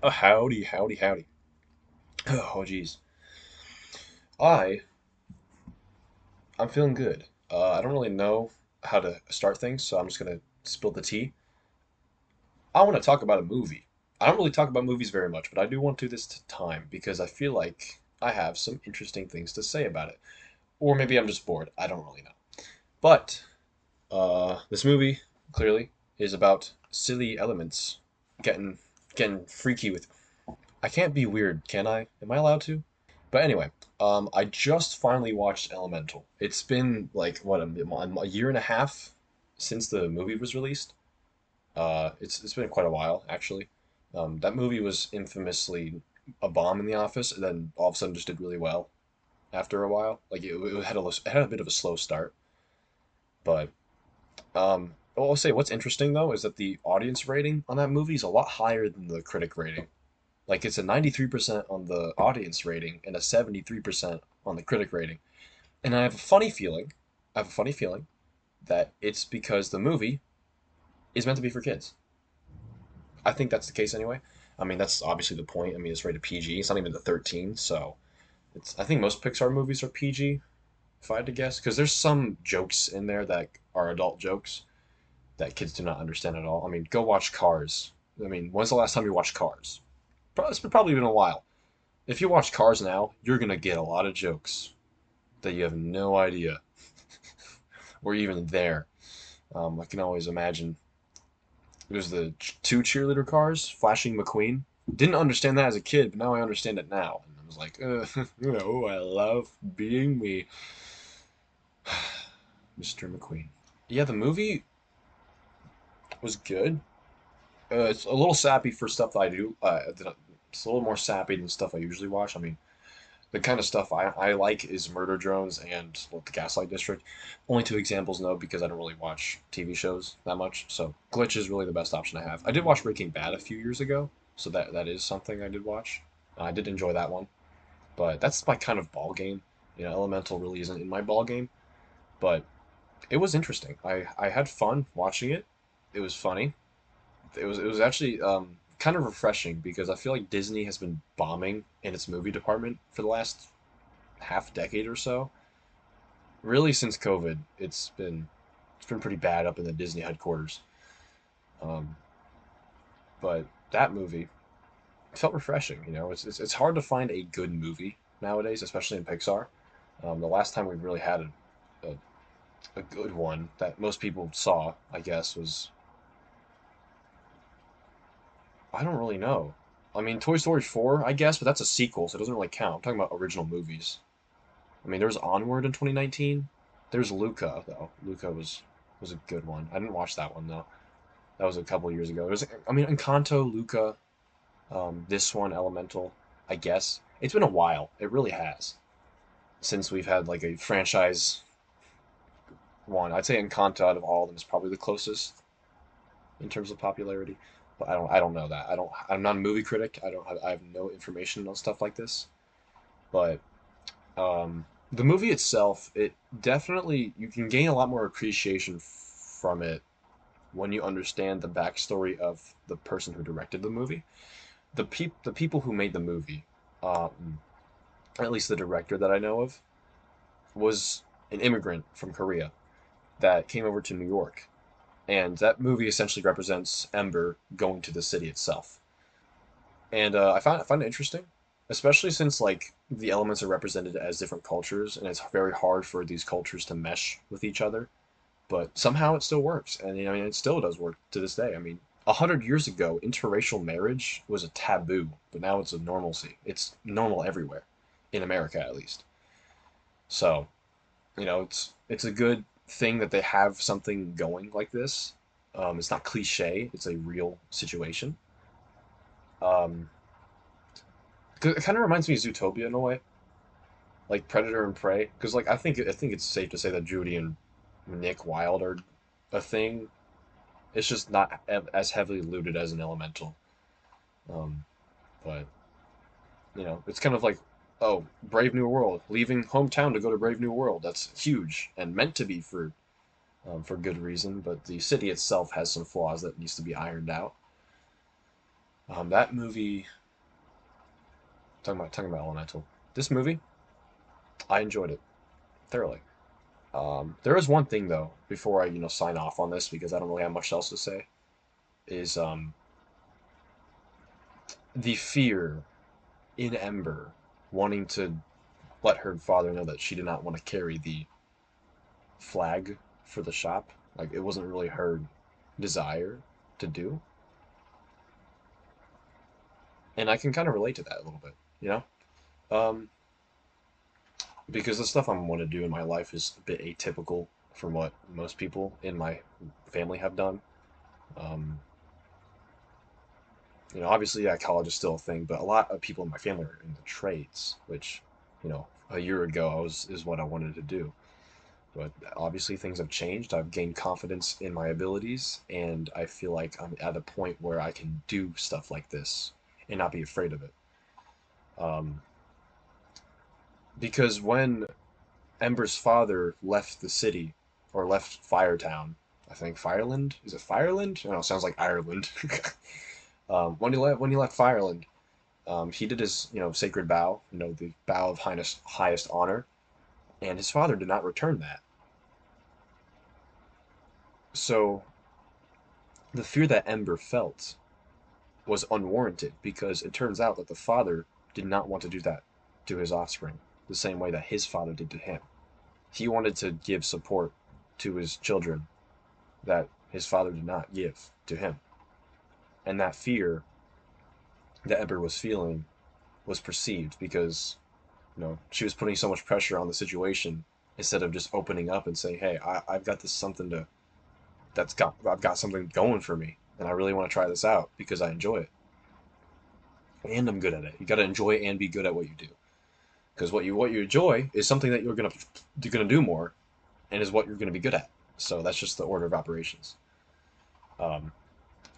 Oh, howdy, howdy, howdy. Oh, geez. I I'm feeling good. I don't really know how to start things, so I'm just gonna spill the tea. I want to talk about a movie. I don't really talk about movies very much, but I do want to this time because I feel like I have some interesting things to say about it. Or maybe I'm just bored. I don't really know. But this movie clearly is about silly elements getting getting freaky with. I can't be weird, can I? Am I allowed to? But anyway, I just finally watched Elemental. It's been like what a year and a half since the movie was released. It's been quite a while actually. That movie was infamously a bomb in the office, and then all of a sudden just did really well after a while. Like it had a bit of a slow start, but I'll say what's interesting though is that the audience rating on that movie is a lot higher than the critic rating. Like it's a 93% on the audience rating and a 73% on the critic rating. And I have a funny feeling that it's because the movie is meant to be for kids. I think that's the case anyway. I mean, that's obviously the point. I mean, it's rated PG. It's not even the 13, so it's. I think most Pixar movies are PG, if I had to guess, because there's some jokes in there that are adult jokes that kids do not understand at all. I mean, go watch Cars. I mean, when's the last time you watched Cars? It's probably been a while. If you watch Cars now, you're gonna get a lot of jokes that you have no idea were even there. I can always imagine. It was the two cheerleader cars, Flashing McQueen. Didn't understand that as a kid, but now I understand it now. And I was like, I love being me, Mr. McQueen. Yeah, the movie was good. It's a little sappy for stuff that I do. It's a little more sappy than stuff I usually watch. I mean, the kind of stuff I like is Murder Drones and the Gaslight District. Only two examples, though, because I don't really watch TV shows that much. So Glitch is really the best option I have. I did watch Breaking Bad a few years ago, so that is something I did watch. I did enjoy that one, but that's my kind of ball game. You know, Elemental really isn't in my ball game, but it was interesting. I had fun watching it. It was funny. It was actually kind of refreshing because I feel like Disney has been bombing in its movie department for the last half decade or so. Really, since COVID, it's been pretty bad up in the Disney headquarters. Um, but that movie felt refreshing. You know, it's hard to find a good movie nowadays, especially in Pixar. The last time we really had a, a good one that most people saw, I guess, was I don't really know. I mean, Toy Story 4, I guess, but that's a sequel, so it doesn't really count. I'm talking about original movies. I mean, there was Onward in 2019. There's Luca though. Luca was a good one. I didn't watch that one though. That was a couple years ago. It was, I mean, Encanto, Luca, this one, Elemental. I guess it's been a while. It really has since we've had like a franchise one. I'd say Encanto out of all of them is probably the closest in terms of popularity. But I don't know that. I'm not a movie critic. I have no information on stuff like this. But the movie itself, it definitely you can gain a lot more appreciation from it when you understand the backstory of the person who directed the movie. The people who made the movie, um, at least the director that I know of, was an immigrant from Korea that came over to New York, and that movie essentially represents Ember going to the city itself. And I find it interesting, especially since like the elements are represented as different cultures, and it's very hard for these cultures to mesh with each other. But somehow it still works, and I mean it still does work to this day. I mean, 100 years ago, interracial marriage was a taboo, but now it's a normalcy. It's normal everywhere, in America at least. So it's a good thing that they have something going like this. It's not cliche; it's a real situation. Um, 'Cause it kind of reminds me of Zootopia in a way, like Predator and Prey. Because like I think it's safe to say that Judy and Nick Wilde are a thing. It's just not as heavily looted as an Elemental. Um, but it's kind of like, oh, Brave New World, leaving hometown to go to Brave New World. That's huge and meant to be for good reason. But the city itself has some flaws that needs to be ironed out. That movie, talking about Elemental. This movie, I enjoyed it thoroughly. There is one thing though before I sign off on this because I don't really have much else to say. Is the fear in Ember wanting to let her father know that she did not want to carry the flag for the shop. Like it wasn't really her desire to do. And I can kind of relate to that a little bit, you know? Um, because the stuff I want to do in my life is a bit atypical from what most people in my family have done. Um, obviously, yeah, college is still a thing, but a lot of people in my family are in the trades, which, a year ago is what I wanted to do. But obviously, things have changed. I've gained confidence in my abilities, and I feel like I'm at a point where I can do stuff like this and not be afraid of it. Um, because when Ember's father left the city, or left Firetown, I think Fireland. Is it Fireland? I don't know. It sounds like Ireland. When he left Fireland, he did his sacred vow, the vow of highest honor, and his father did not return that. So the fear that Ember felt was unwarranted because it turns out that the father did not want to do that to his offspring the same way that his father did to him. He wanted to give support to his children that his father did not give to him. And that fear that Ember was feeling was perceived because, she was putting so much pressure on the situation instead of just opening up and saying, "Hey, I've got this something to I've got something going for me, and I really want to try this out because I enjoy it and I'm good at it." You got to enjoy and be good at what you do because what you enjoy is something that you're gonna do more and is what you're gonna be good at. So that's just the order of operations. Um,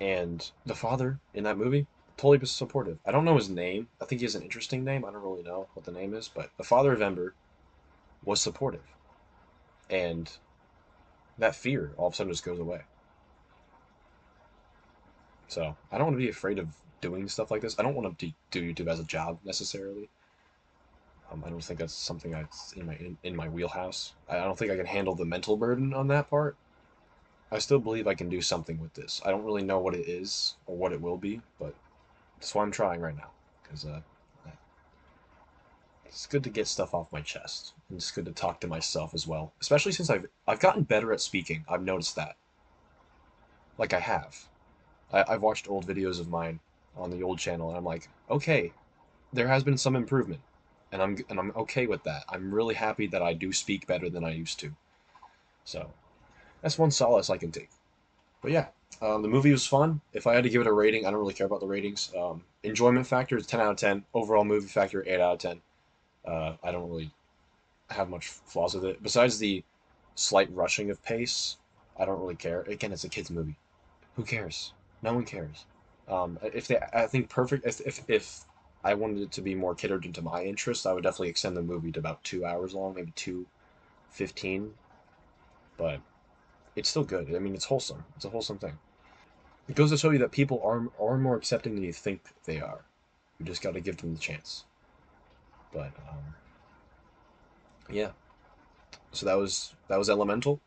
and the father in that movie totally was supportive. I don't know his name. I think he has an interesting name. I don't really know what the name is, but the father of Ember was supportive, and that fear all of a sudden just goes away. So I don't want to be afraid of doing stuff like this. I don't want to do YouTube as a job necessarily. I don't think that's something that's in my wheelhouse. I don't think I can handle the mental burden on that part. I still believe I can do something with this. I don't really know what it is or what it will be, but that's why I'm trying right now. Because it's good to get stuff off my chest, and it's good to talk to myself as well. Especially since I've gotten better at speaking. I've noticed that. Like I have. I've watched old videos of mine on the old channel, and I'm like, okay, there has been some improvement, and I'm okay with that. I'm really happy that I do speak better than I used to. So that's one solace I can take. But yeah, the movie was fun. If I had to give it a rating, I don't really care about the ratings. Enjoyment factor is 10 out of 10. Overall movie factor 8 out of 10. I don't really have much flaws with it. Besides the slight rushing of pace, I don't really care. Again, it's a kids movie. Who cares? No one cares. I think perfect. If I wanted it to be more catered into my interests, I would definitely extend the movie to about 2 hours long, maybe 2:15. But it's still good. I mean, it's wholesome. It's a wholesome thing. It goes to show you that people are more accepting than you think they are. You just got to give them the chance. But yeah, so that was Elemental.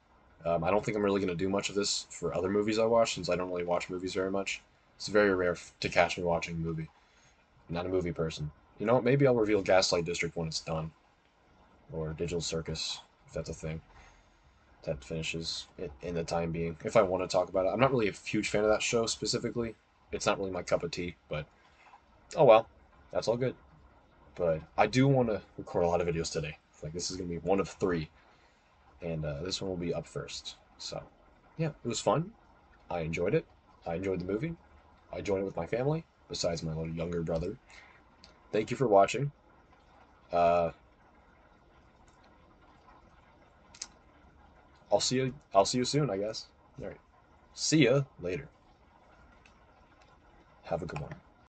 I don't think I'm really gonna do much of this for other movies I watch since I don't really watch movies very much. It's very rare to catch me watching a movie. I'm not a movie person. You know what? Maybe I'll reveal Gaslight District when it's done, or Digital Circus if that's a thing that finishes it in the time being. If I want to talk about it, I'm not really a huge fan of that show specifically. It's not really my cup of tea, but oh well, that's all good. But I do want to record a lot of videos today. Like this is gonna be one of three, and this one will be up first. So yeah, it was fun. I enjoyed it. I enjoyed the movie. I enjoyed it with my family, besides my little younger brother. Thank you for watching. Uh, I'll see you. I'll see you soon, I guess. All right. See ya later. Have a good one.